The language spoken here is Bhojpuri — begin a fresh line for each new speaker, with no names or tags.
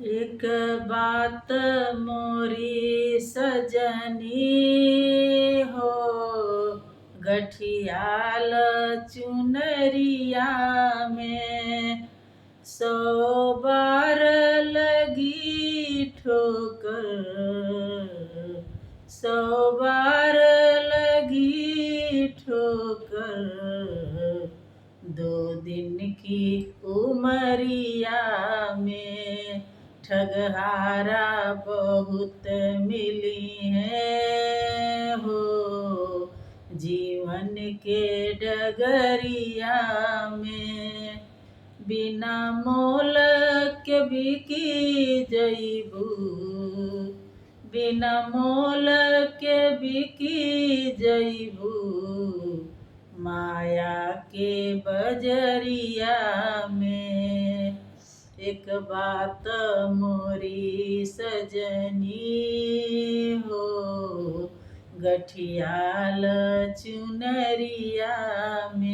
एक बात मोरी सजनी हो, गठियाल चुनरिया में 100 बार लगी ठोकर, 100 बार लगी ठोकर। 2 दिन की उमरिया में ठगहारा बहुत मिली है हो, जीवन के डगरिया में। बिना मोल के बिकी जइबू, बिना मोल के बिकी जइबू, माया के बजरिया में। एक बात मोरी सजनी हो, गठियाल चुनरिया में।